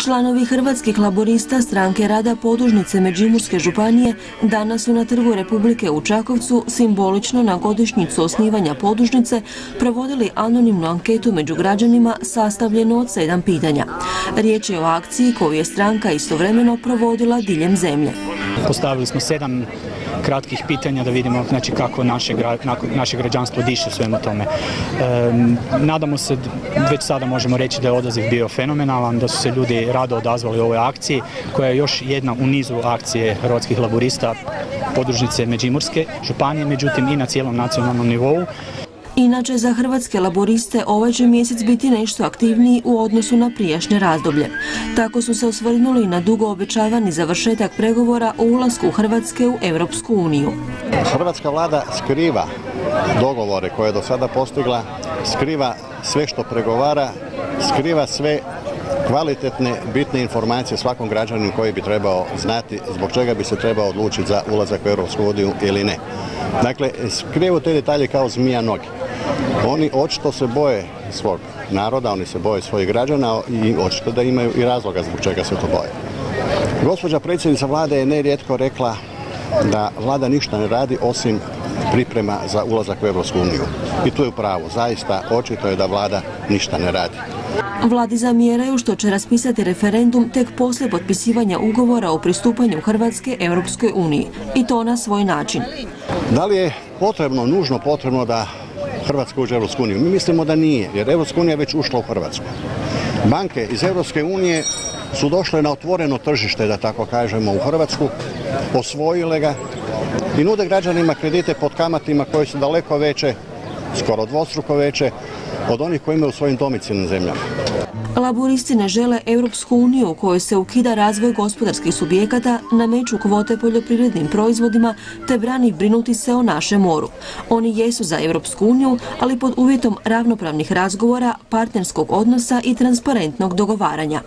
Članovi Hrvatskih laborista Stranke rada podružnice Međimurske županije danas su na Trgu Republike u Čakovcu simbolično na godišnjicu osnivanja podružnice provodili anonimnu anketu među građanima sastavljenu od 7 pitanja. Riječ je o akciji koju je stranka istovremeno provodila diljem zemlje. Postavili smo 7 kratkih pitanja da vidimo kako naše građanstvo diše svemu tome. Nadamo se, već sada možemo reći da je odaziv bio fenomenalan, da su se ljudi rado odazvali ovoj akciji, koja je još jedna u nizu akcije Hrvatskih laborista podružnice Međimurske županije, međutim i na cijelom nacionalnom nivou. Inače, za Hrvatske laboriste ovaj će mjesec biti nešto aktivniji u odnosu na prijašnje razdoblje. Tako su se osvrnuli na dugo obećavani završetak pregovora o ulasku Hrvatske u Europsku uniju. Hrvatska vlada skriva dogovore koje je do sada postigla, skriva sve što pregovara, skriva sve kvalitetne, bitne informacije svakom građaninu koji bi trebao znati zbog čega bi se trebao odlučiti za ulazak u Europsku uniju ili ne. Dakle, skrivaju te detalje kao zmija noge. Oni očito se boje svog naroda, oni se boje svojih građana i očito da imaju i razloga zbog čega se to boje. Gospođa predsjednica vlade je nerijetko rekla da vlada ništa ne radi osim priprema za ulazak u Europsku uniju. I tu je u pravu. Zaista očito je da vlada ništa ne radi. Vladi zamjeraju što će raspisati referendum tek poslije potpisivanja ugovora o pristupanju Hrvatske Europskoj uniji. I to na svoj način. Da li je nužno potrebno da Hrvatska uđe u Europsku uniju? Mi mislimo da nije, jer Europska unija je već ušla u Hrvatsku. Banke iz Europske unije su došle na otvoreno tržište, da tako kažemo, u Hrvatsku, osvojile ga i nude građanima kredite pod kamatima koje su daleko veće, skoro dvostruko veće, od onih koji imaju u svojim domicilnim zemljama. Laburisti ne žele Europsku uniju u kojoj se ukida razvoj gospodarskih subjekata, nameću kvote poljoprivrednim proizvodima te brani brinuti se o našem moru. Oni jesu za Europsku uniju, ali pod uvjetom ravnopravnih razgovora, partnerskog odnosa i transparentnog dogovaranja.